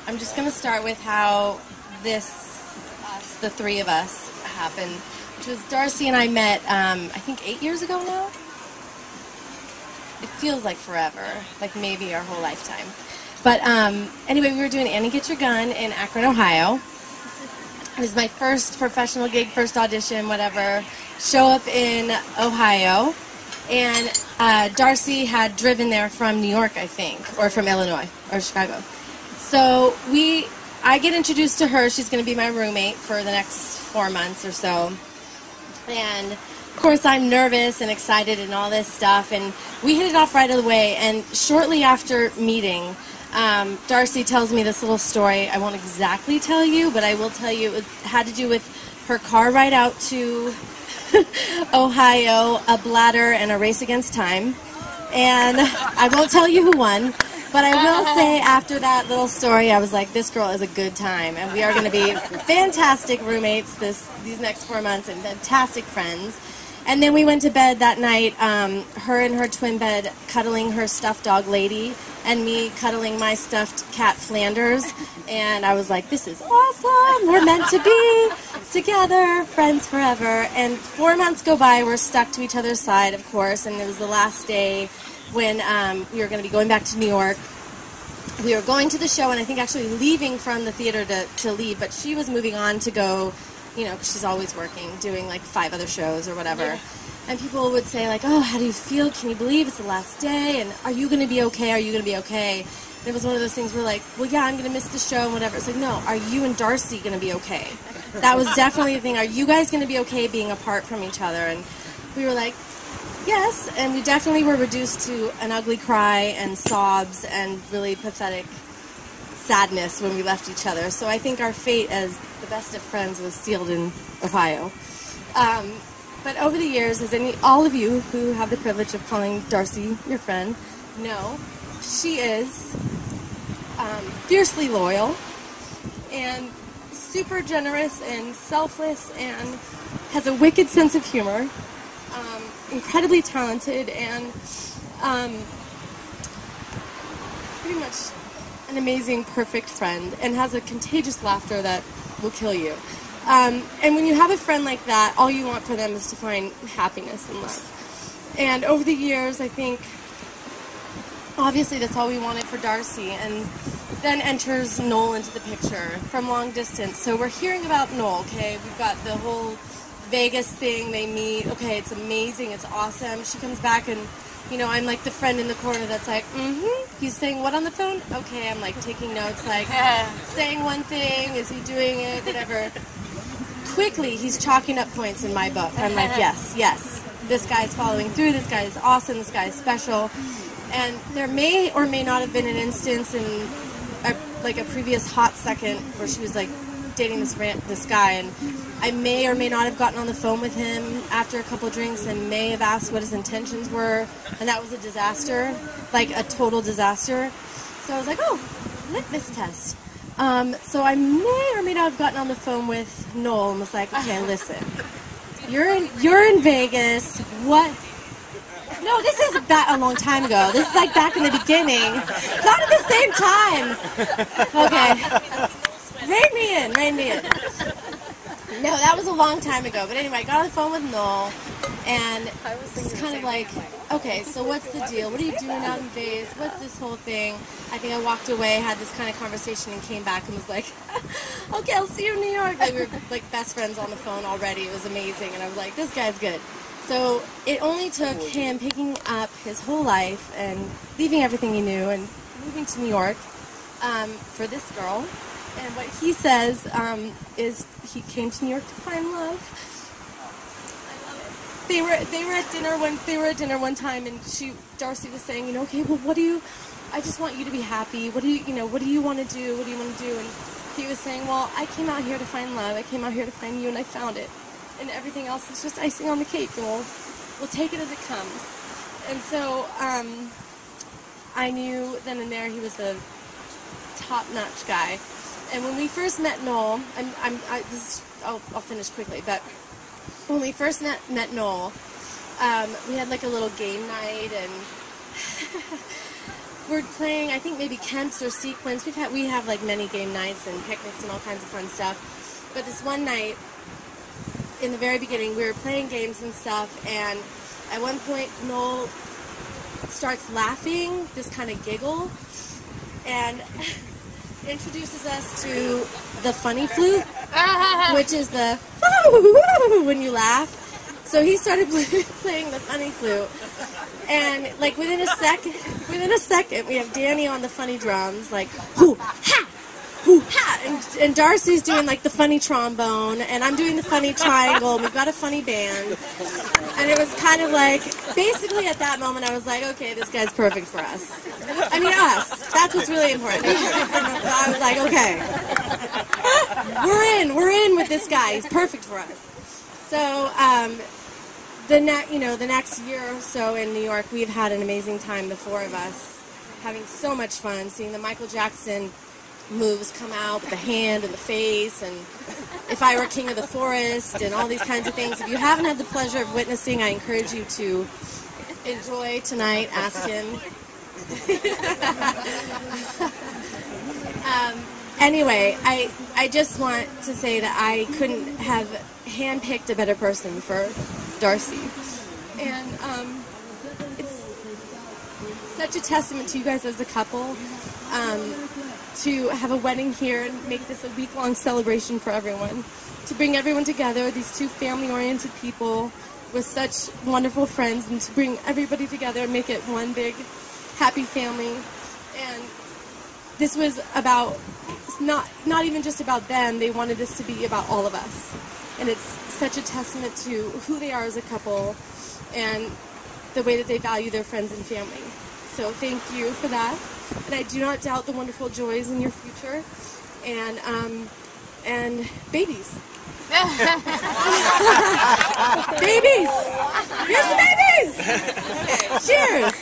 I'm just going to start with how the three of us, happened, which was Darcy and I met, I think 8 years ago now. It feels like forever, like maybe our whole lifetime. But anyway, we were doing Annie Get Your Gun in Akron, Ohio. It was my first professional gig, first audition, whatever. Show up in Ohio. And Darcy had driven there from New York, I think, or from Illinois, or Chicago. So I get introduced to her. She's going to be my roommate for the next 4 months or so. And, of course, I'm nervous and excited and all this stuff. And we hit it off right away. And shortly after meeting, Darcy tells me this little story. I won't exactly tell you, but I will tell you it had to do with her car ride out to Ohio, a bladder, and a race against time. And I won't tell you who won, but I will say after that little story, I was like, this girl is a good time, and we are going to be fantastic roommates these next 4 months and fantastic friends. And then we went to bed that night, her in her twin bed cuddling her stuffed dog Lady, and me cuddling my stuffed cat Flanders. And I was like, this is awesome. We're meant to be together, friends forever. And 4 months go by. We're stuck to each other's side, of course. And it was the last day when we were going to be going back to New York. We were going to the show and I think actually leaving from the theater to leave. But she was moving on to go, you know, 'cause she's always working, doing like 5 other shows or whatever. Yeah. And people would say like, oh, how do you feel? Can you believe it's the last day? And are you going to be okay? Are you going to be okay? And it was one of those things where like, well, yeah, I'm going to miss the show and whatever. It's like, no, are you and Darcy going to be okay? That was definitely the thing. Are you guys going to be okay being apart from each other? And we were like, yes. And we definitely were reduced to an ugly cry and sobs and really pathetic sadness when we left each other. So I think our fate as the best of friends was sealed in Ohio. But over the years, as all of you who have the privilege of calling Darcy your friend know, she is fiercely loyal and super generous and selfless and has a wicked sense of humor, incredibly talented, and pretty much an amazing, perfect friend, and has a contagious laughter that will kill you. And when you have a friend like that, all you want for them is to find happiness and love. And over the years, I think, obviously that's all we wanted for Darcy. And then enters Noel into the picture from long distance. So we're hearing about Noel, okay? We've got the whole Vegas thing, they meet. Okay, it's amazing, it's awesome. She comes back and, you know, I'm like the friend in the corner that's like, he's saying what on the phone? Okay, I'm like taking notes, like saying one thing, is he doing it, whatever. Quickly, he's chalking up points in my book. I'm like, yes, this guy's following through, this guy is awesome, this guy is special. And there may or may not have been an instance in a previous hot second where she was like dating this guy, and I may or may not have gotten on the phone with him after a couple drinks and may have asked what his intentions were, and that was a disaster, like a total disaster. So I was like, oh, litmus test. So I may or may not have gotten on the phone with Noel and was like, okay, listen, you're in Vegas. What? No, this is a long time ago. This is like back in the beginning. Not at the same time. Okay. Rein me in. No, that was a long time ago. But anyway, I got on the phone with Noel, and it's kind of like, okay, so what's the deal? What are you doing out in Vegas? What's this whole thing? I think I walked away, had this kind of conversation, and came back and was like, okay, I'll see you in New York. Like, we were like best friends on the phone already. It was amazing. And I was like, this guy's good. So it only took him picking up his whole life and leaving everything he knew and moving to New York for this girl. And what he says is he came to New York to find love. I love it. They were at dinner one time, and Darcy was saying, you know, okay, well, I just want you to be happy. What do you want to do? What do you want to do? And he was saying, well, I came out here to find love. I came out here to find you, and I found it. And everything else is just icing on the cake, and we'll take it as it comes. And so I knew then and there he was a top-notch guy. And when we first met Noel, I'll finish quickly, but when we first met Noel, we had like a little game night, and we're playing, I think maybe Kemp's or Sequence. We have like many game nights and picnics and all kinds of fun stuff. But this one night, in the very beginning, we were playing games and stuff, and at one point, Noel starts laughing, this kind of giggle, and introduces us to the funny flute, which is the when you laugh. So he started playing the funny flute, and like within a second, we have Danny on the funny drums, like hoo ha, hoo ha, and Darcy's doing like the funny trombone, and I'm doing the funny triangle. And we've got a funny band, and it was kind of like basically at that moment I was like, okay, this guy's perfect for us. I mean us. That's what's really important. I was like, okay, we're in with this guy. He's perfect for us. So the next year or so in New York, we've had an amazing time, the four of us, having so much fun, seeing the Michael Jackson moves come out with the hand and the face, and If I Were King of the Forest, and all these kinds of things. If you haven't had the pleasure of witnessing, I encourage you to enjoy tonight. Ask him. Anyway, I just want to say that I couldn't have handpicked a better person for Darcy. And it's such a testament to you guys as a couple to have a wedding here and make this a week-long celebration for everyone. To bring everyone together, these two family-oriented people with such wonderful friends, and to bring everybody together and make it one big happy family. And this was about, not even just about them, they wanted this to be about all of us. And it's such a testament to who they are as a couple and the way that they value their friends and family. So thank you for that. And I do not doubt the wonderful joys in your future. And babies. Babies! Here's the babies! Okay, cheers!